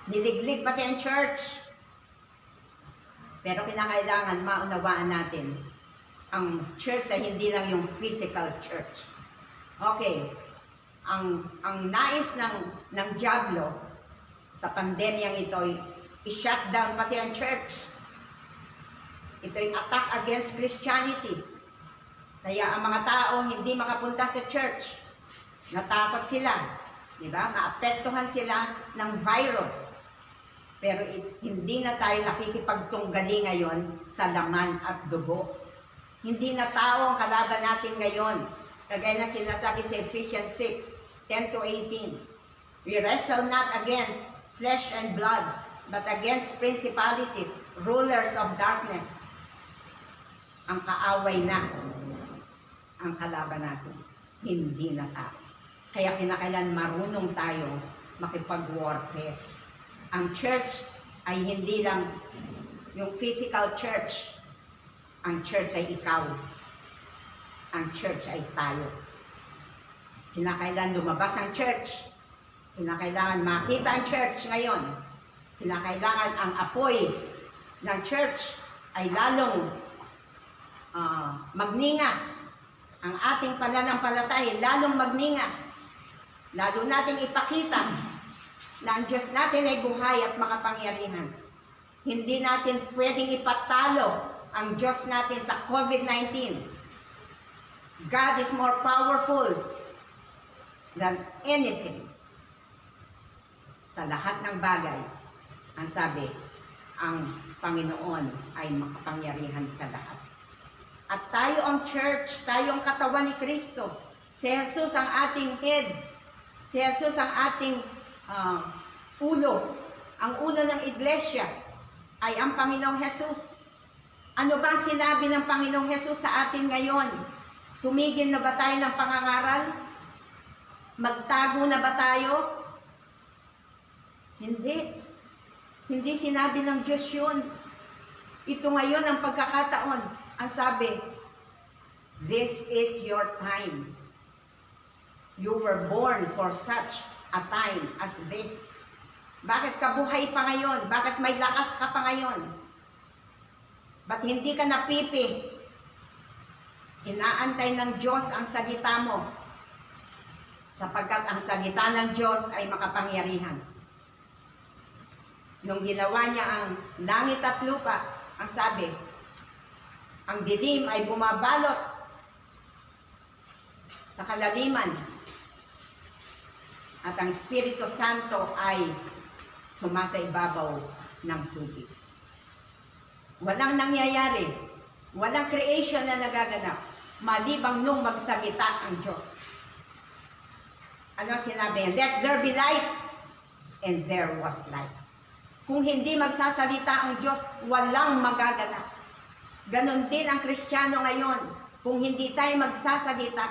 Niliglig pati ang church. Pero kinakailangan maunawaan natin, ang church ay hindi lang yung physical church. Okay, ang nais ng Diablo sa pandemyang ito ay i-shut down pati ang church. Ito'y attack against Christianity. Kaya ang mga tao hindi makapunta sa church. Natakot sila. Diba? Maapektuhan sila ng virus. Pero hindi na tayo nakikipagtunggali ngayon sa laman at dugo. Hindi na tao ang kalaban natin ngayon. Kagaya na sinasabi sa Ephesians 6:10-18. We wrestle not against flesh and blood, but against principalities, rulers of darkness. Ang kaaway na ang kalaban natin. Hindi na tao. Kaya kinakailan marunong tayo makipag-warfare. Ang church ay hindi lang yung physical church. Ang church ay ikaw. Ang church ay tayo. Kinakailan lumabas ang church. Kinakailangan makita ang church ngayon. Kinakailangan ang apoy ng church ay lalong magningas. Ang ating pananampalataya lalong magningas. Lalo nating ipakita na ang Diyos natin ay buhay at makapangyarihan. Hindi natin pwedeng ipatalo ang Diyos natin sa COVID-19. God is more powerful than anything. Sa lahat ng bagay, ang sabi, ang Panginoon ay makapangyarihan sa lahat. At tayo ang church, tayo ang katawan ni Kristo. Si Jesus ang ating head. Si Jesus ang ating ulo. Ang ulo ng iglesia ay ang Panginoong Jesus. Ano ba sinabi ng Panginoong Jesus sa atin ngayon? Tumigil na ba tayo ng pangangaral? Magtago na ba tayo? Hindi. Hindi sinabi ng Diyos yun. Ito ngayon ang pagkakataon. Ang sabi, this is your time. You were born for such a time as this. Bakit ka buhay pa ngayon? Bakit may lakas ka pa ngayon? Ba't hindi ka napipi? Inaantay ng Diyos ang salita mo. Sapagkat ang salita ng Diyos ay makapangyarihan. Nung ginawa niya ang langit at lupa, ang sabi, ang dilim ay bumabalot sa kalaliman. At ang Espiritu Santo ay sumasaibabaw ng tubig. Walang nangyayari, walang creation na nagaganap, malibang nung magsalita ang Diyos. Ano sinabi? Let there be light, and there was light. Kung hindi magsasalita ang Diyos, walang magaganap. Ganon din ang Kristiyano ngayon. Kung hindi tayo magsasalita,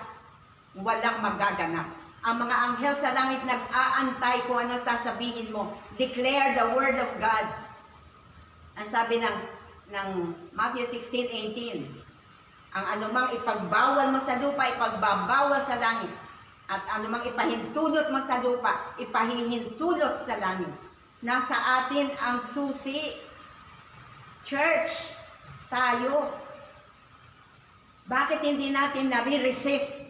walang magaganap. Ang mga anghel sa langit nag-aantay kung ano sasabihin mo. Declare the word of God. Ang sabi ng Matthew 16:18, ang anumang ipagbawal mo sa lupa, ipagbabawal sa langit. At anumang ipahintulot mo sa lupa, ipahihintulot sa langit. Nasa atin ang susi. Church, tayo. Bakit hindi natin nare-resist?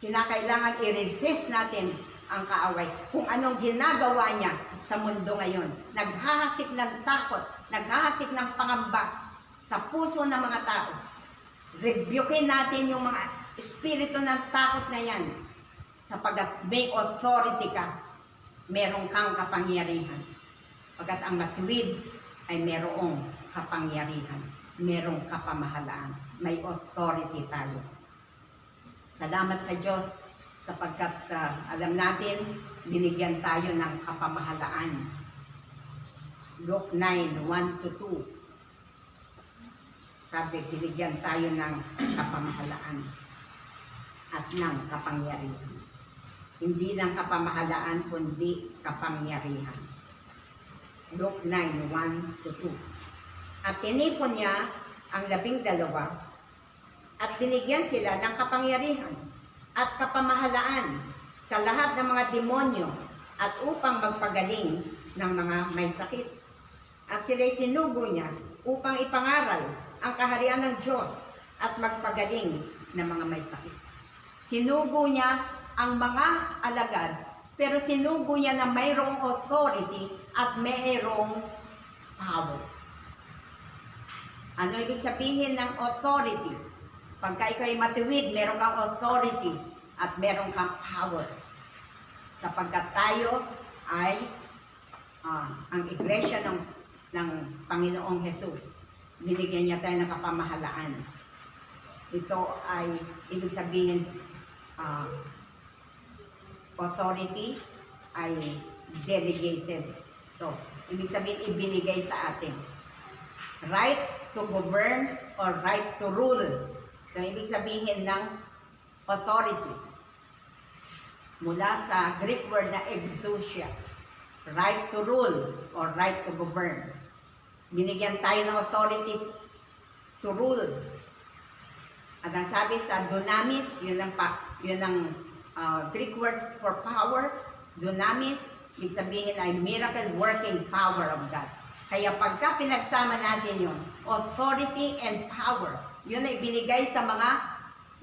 Kinakailangan i-resist natin ang kaaway, kung anong ginagawa niya sa mundo ngayon. Naghahasik ng takot, naghahasik ng pangamba sa puso ng mga tao. Rebukein natin yung mga espiritu ng takot na yan, sapagat may authority ka, merong kang kapangyarihan. Pagkat ang matuwid ay merong kapangyarihan, merong kapamahalaan, may authority tayo. Salamat sa Diyos sapagkat alam natin, binigyan tayo ng kapamahalaan. Luke 9, 1-2. Sabi, binigyan tayo ng kapamahalaan at ng kapangyarihan. Hindi ng kapamahalaan, kundi kapangyarihan. Luke 9, 1-2. At tinipon niya ang 12 at binigyan sila ng kapangyarihan at kapamahalaan sa lahat ng mga demonyo at upang magpagaling ng mga may sakit. At sila'y sinugo niya upang ipangaral ang kaharian ng Diyos at magpagaling ng mga may sakit. Sinugo niya ang mga alagad, pero sinugo niya na mayroong authority at mayroong power. Ano ibig sabihin ng authority? Pagka ikaw ay matuwid, meron kang authority at meron kang power. Sapagkat tayo ay ang iglesia ng Panginoong Jesus. Binigyan niya tayo ng kapamahalaan. Ito ay ibig sabihin authority ay delegated. So, ibig sabihin ibinigay sa atin. Right to govern or right to rule. So, ibig sabihin ng authority. Mula sa Greek word na exousia. Right to rule or right to govern. Binigyan tayo ng authority to rule. At ang sabi sa dunamis, yun ang Greek word for power. Dunamis, ibig sabihin ay miracle working power of God. Kaya pagka pinagsama natin yun, authority and power, yun ay binigay sa mga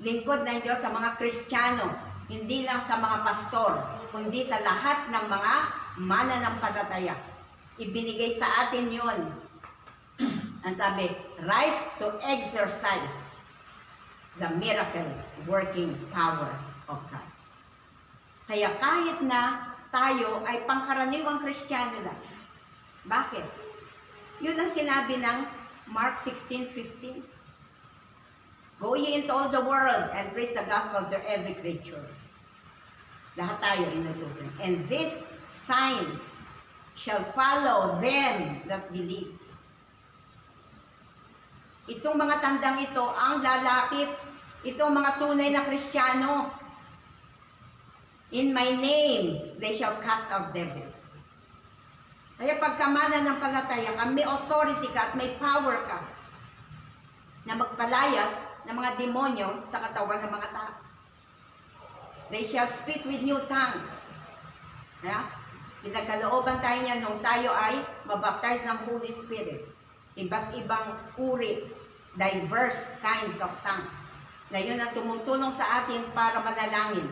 lingkod ng Diyos, sa mga Kristiyano, hindi lang sa mga pastor, kundi sa lahat ng mga mananampalataya. Ibinigay sa atin yun. Ang sabi, right to exercise the miracle working power of God. Kaya kahit na tayo ay pangkaraniwang Kristiyano lang. Bakit? Yun ang sinabi ng Mark 16:15. Go ye into all the world and preach the gospel to every creature. Lahat tayo inutusan. And these signs shall follow them that believe. Itong mga tandang ito ang lalakip, itong mga tunay na Kristiyano. In my name, they shall cast out devils. Kaya pagkamana ng palataya ka, may authority ka at may power ka na magpalayas ng mga demonyo sa katawan ng mga tao. They shall speak with new tongues. Kaya, pinagkalooban tayo niya nung tayo ay mabaptize ng Holy Spirit. Iba't ibang uri, diverse kinds of tongues. Na yun ang tumutulong sa atin para manalangin.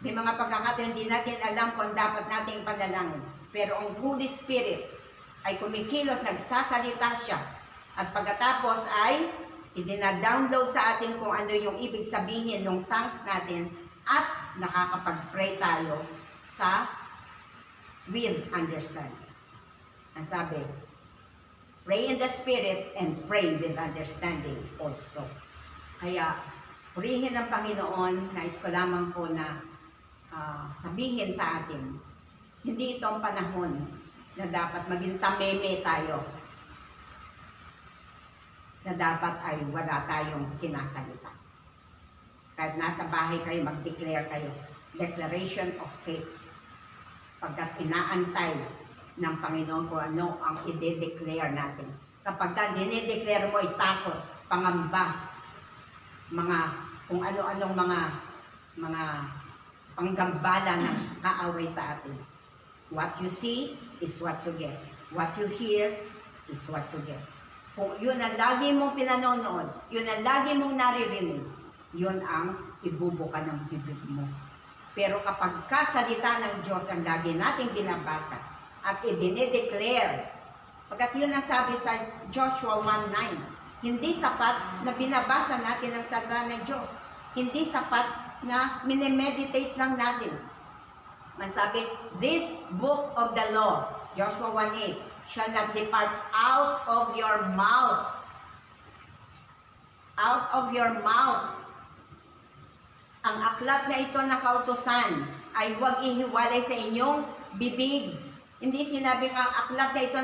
May mga pagkakataon hindi natin alam kung dapat nating panalangin. Pero ang Holy Spirit ay kumikilos, nagsasalita siya. At pagkatapos ay idina-download sa atin kung ano yung ibig sabihin ng tongues natin at nakakapag-pray tayo sa with understanding. Ang sabi, pray in the Spirit and pray with understanding also. Kaya, purihin ng Panginoon, nais ko lamang po na sabihin sa atin, hindi ito ang panahon na dapat maging tameme tayo. Na dapat ay wala tayong sinasalita. Kahit nasa bahay kayo, mag-declare kayo. Declaration of faith. Pagkat inaantay ng Panginoon kung ano ang i-declare natin. Kapag dinideclare mo ay takot, pangamba, mga kung ano-anong mga panggambala ng kaaway sa atin. What you see is what you get. What you hear is what you get. Kung yun ang lagi mong pinanonood, yun ang lagi mong naririnig, yun ang ibubuka ng bibig mo. Pero kapag kasalita ng Diyos ang lagi nating binabasa at idinedeclare, pagkat yun ang sabi sa Joshua 1:9, hindi sapat na binabasa natin ang salita ng Diyos. Hindi sapat na minemeditate lang natin. Sabi, this book of the law, Joshua 1:8, shall not depart out of your mouth. Out of your mouth. Ang aklat na ito ng kautusan ay huwag ihiwalay sa inyong bibig. Hindi sinabing ang aklat na ito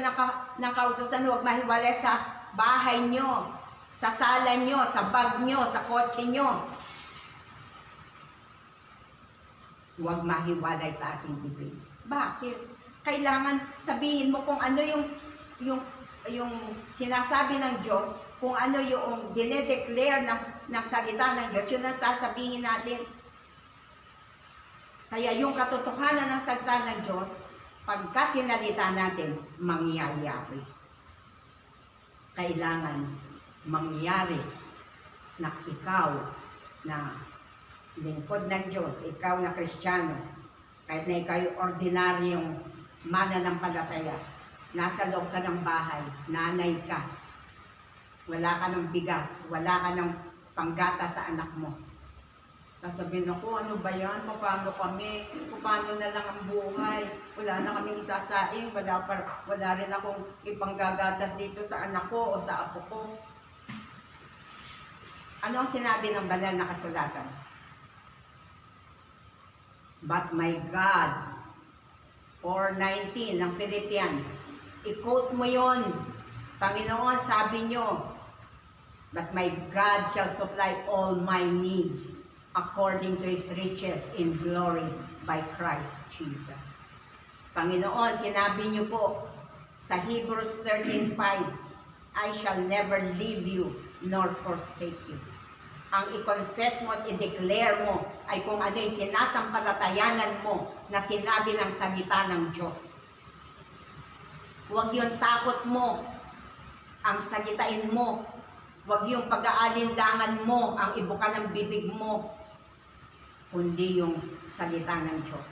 ng kautusan huwag mahiwalay sa bahay nyo, sa sala nyo, sa bag nyo, sa kotse nyo. Huwag mahiwalay sa ating bibig. Bakit? Kailangan sabihin mo kung ano yung sinasabi ng Diyos, kung ano yung dinedeclare ng salita ng Diyos, yun ang sasabihin natin. Kaya yung katotohanan ng salita ng Diyos, pagka sinalita natin, mangyayari. Kailangan mangyari na ikaw na lingkod ng Diyos, ikaw na Kristiyano, kahit na ikaw yung ordinaryong mananampalataya, nasa loob ka ng bahay, nanay ka, wala ka ng bigas, wala ka ng panggata sa anak mo. Sasabihin ako, ano ba yan? Paano kami? Paano na lang ang buhay? Wala na kaming isasaing, wala rin akong ipanggagatas dito sa anak ko o sa apo ko. Ano ang sinabi ng banal na kasulatan? But my God, 4:19 ng Philippians, i-quote mo yon. Panginoon, sabi nyo, but my God shall supply all my needs according to His riches in glory by Christ Jesus. Panginoon, sinabi nyo po sa Hebrews 13:5, I shall never leave you nor forsake you. Ang i-confess mo at i-declare mo ay kung ano yung sinasampalatayanan mo na sinabi ng salita ng Diyos. Huwag yung takot mo ang salitain mo. Huwag yung pag-aalinlangan mo ang ibuka ng bibig mo, kundi yung salita ng Diyos.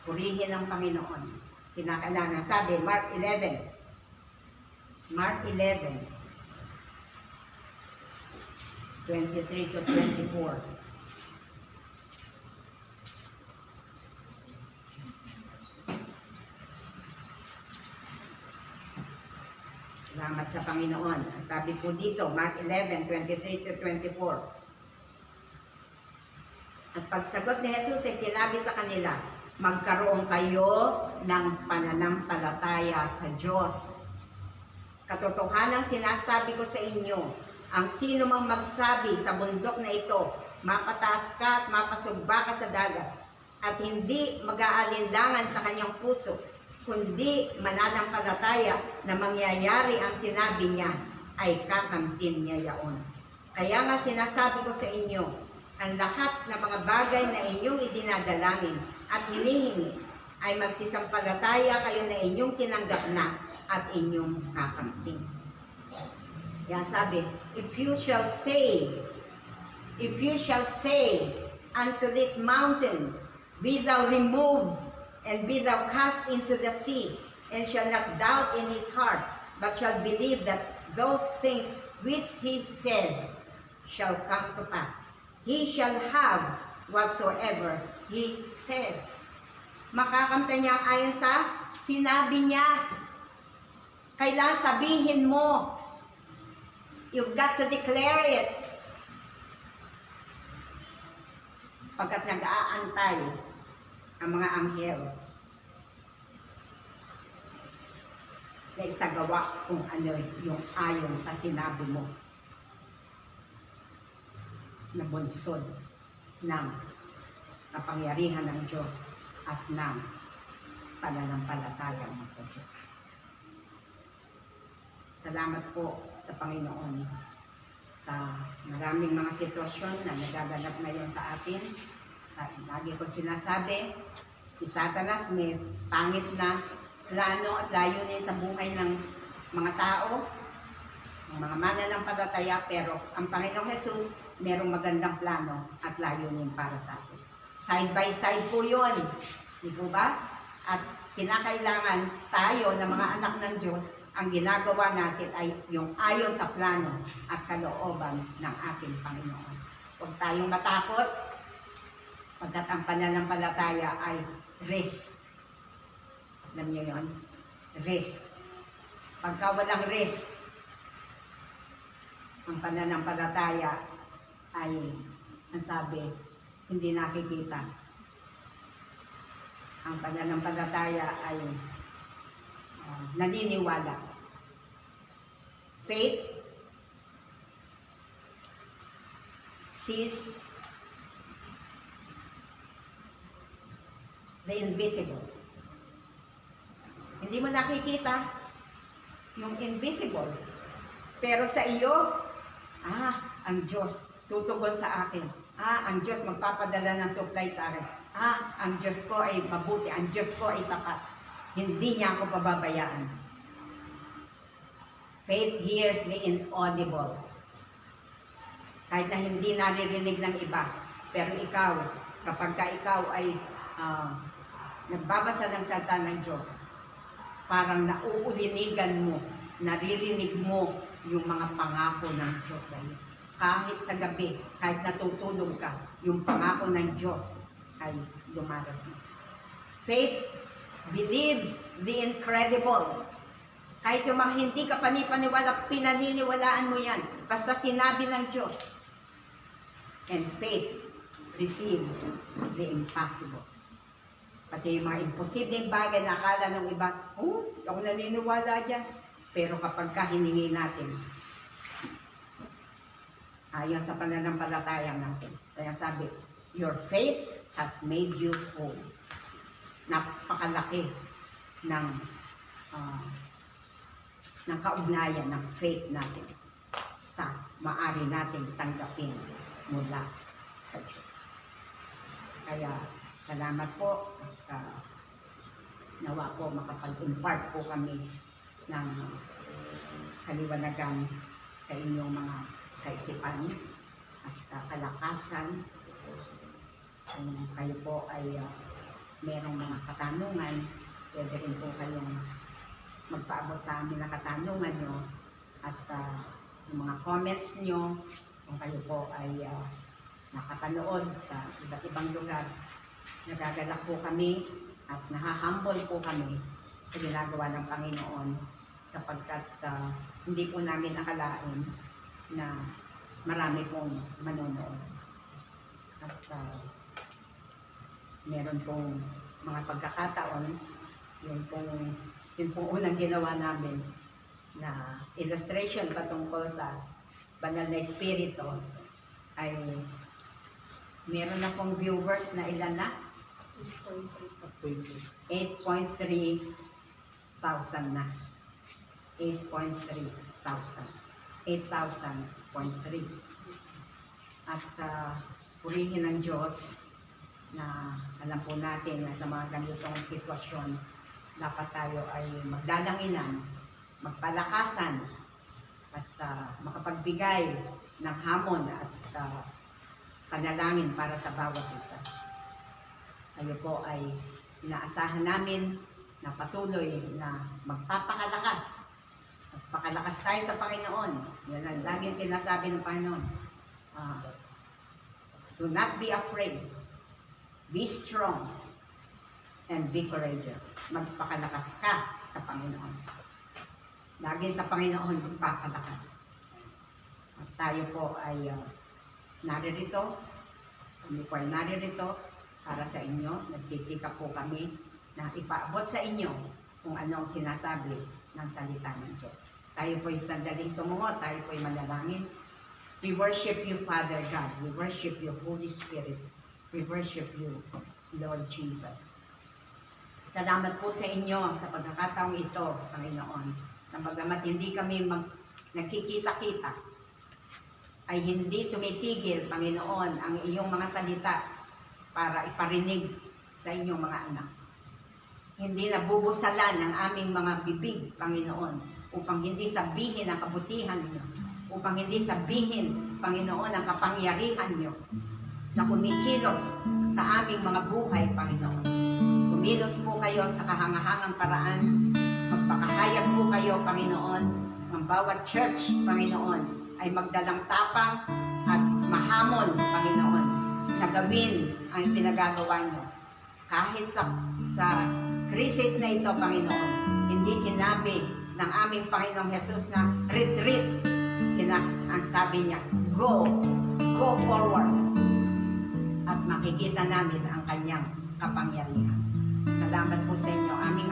Purihin ang Panginoon. Kinakailangan. Sabi, Mark 11, 23 to 24. Salamat sa Panginoon. Sabi po dito, Mark 11, 23 to 24. At pagsagot ni Jesus ay sinabi sa kanila, magkaroon kayo ng pananampalataya sa Diyos. Katotohanan sinasabi ko sa inyo, ang sino mang magsabi sa bundok na ito, mapataas ka at mapasugba ka sa dagat, at hindi mag-aalinlangan sa kanyang puso, kundi mananampalataya na mangyayari ang sinabi niya, ay kakamtin niya yaon. Kaya nga sinasabi ko sa inyo, ang lahat ng mga bagay na inyong idinadalangin at hinihingi, ay magsisampalataya kayo na inyong tinanggap na at inyong kakamtin. Yan sabi, if you shall say unto this mountain, be thou removed, and be thou cast into the sea, and shall not doubt in his heart, but shall believe that those things which he says shall come to pass. He shall have whatsoever he says. Makakamta niya ayon sa sinabi niya. Kailangan sabihin mo. You've got to declare it. Pagkat nag-aantay ang mga anghel na isagawa kung ano yung ayon sa sinabi mo na bunsod ng kapangyarihan ng Diyos at ng pananampalataya mo sa Diyos. Salamat po sa Panginoon sa maraming mga sitwasyon na nagaganap ngayon sa atin. Lagi ko sinasabi, si Satanas may pangit na plano at layunin sa buhay ng mga tao, ng mga mananampalataya, pero ang Panginoong Jesus merong magandang plano at layunin para sa atin. Side by side po yun. Di po ba? At kinakailangan tayo na mga anak ng Diyos, ang ginagawa natin ay yung ayon sa plano at kalooban ng ating Panginoon. Huwag tayong matakot, pagkat ang pananampalataya ay risk. Alam niyo yun? Risk. Pagka walang risk, ang pananampalataya ay, ang sabi, hindi nakikita. Ang pananampalataya ay naniniwala. Faith sees the invisible. Hindi mo nakikita yung invisible. Pero sa iyo, ang Diyos tutugon sa akin. Ang Diyos magpapadala ng supply sa akin. Ang Diyos ko ay mabuti. Ang Diyos ko ay tapat. Hindi niya ako pababayaan. Faith hears the inaudible. Kahit na hindi naririnig ng iba. Pero ikaw, kapag ikaw ay nagbabasa ng salita ng Diyos, parang nauulinigan mo, naririnig mo yung mga pangako ng Diyos sa iyo. Kahit sa gabi, kahit natutulog ka, yung pangako ng Diyos ay dumarating. Faith believes the incredible. Kahit yung mga hindi ka panipaniwala, pinaniniwalaan mo yan. Basta sinabi ng Diyos. And faith receives the impossible. Pati yung mga imposibleng bagay na akala ng iba, ako naniniwala dyan. Pero kapag hiningi natin, ayon sa pananampalataya natin. Kaya sabi, your faith has made you whole. Napakalaki ng kaugnayan ng faith natin sa maari natin tanggapin mula sa Diyos. Kaya salamat po at nawa po makapag-impart po kami ng kaliwanagan sa inyong mga kaisipan at kalakasan. Kung kayo po ay merong mga katanungan, pwede rin po kayong magpaabot sa amin na katanungan nyo at yung mga comments nyo, kung kayo po ay nakapanood sa iba't ibang lugar, nagagalak po kami at nahahumble po kami sa ginagawa ng Panginoon sapagkat hindi po namin akalain na marami pong manonood. At meron pong mga pagkakataon, yun pong unang ginawa namin na illustration patungkol sa banal na espiritu ay meron na pong viewers na ilan na? 8.3 thousand na. 8.3 thousand. 8,000.3. At purihin ng Diyos na alam po natin na sa mga ganitong sitwasyon, dapat tayo ay magdalanginan, magpalakasan, at makapagbigay ng hamon at panalangin para sa bawat isa. Kayo po ay inaasahan namin na patuloy na magpapakalakas. Magpakalakas tayo sa Panginoon. Yan ang laging sinasabi ng Panginoon. Do not be afraid. Be strong and be courageous. Magpakalakas ka sa Panginoon. Lagi sa Panginoon magpapalakas. At tayo po ay naririto. Kami po ay naririto para sa inyo. Nagsisikap po kami na ipaabot sa inyo kung ano ang sinasabi ng salita ng Diyos. Tayo po ay sandaling tumungo. Tayo po ay manalangin. We worship you, Father God. We worship you, Holy Spirit. We worship you, Lord Jesus. Salamat po sa inyo sa pagkakataong ito, Panginoon. Na bagamat hindi kami nagkikita-kita, ay hindi tumitigil, Panginoon, ang iyong mga salita para iparinig sa inyong mga anak. Hindi nabubusalan ang aming mga bibig, Panginoon, upang hindi sabihin ang kabutihan niyo, upang hindi sabihin, Panginoon, ang kapangyarihan niyo na kumikilos sa aming mga buhay, Panginoon. Kumilos po kayo sa kahangahangang paraan. Magpakahayag po kayo, Panginoon. Ang bawat church, Panginoon, ay magdalang tapang at mahamon, Panginoon, na gawin ang pinagagawa nyo. Kahit sa krisis na ito, Panginoon, hindi sinabi ng aming Panginoong Jesus na retreat. Ang sabi niya, go forward. At makikita namin ang kanyang kapangyarihan. Salamat po sa inyo, aming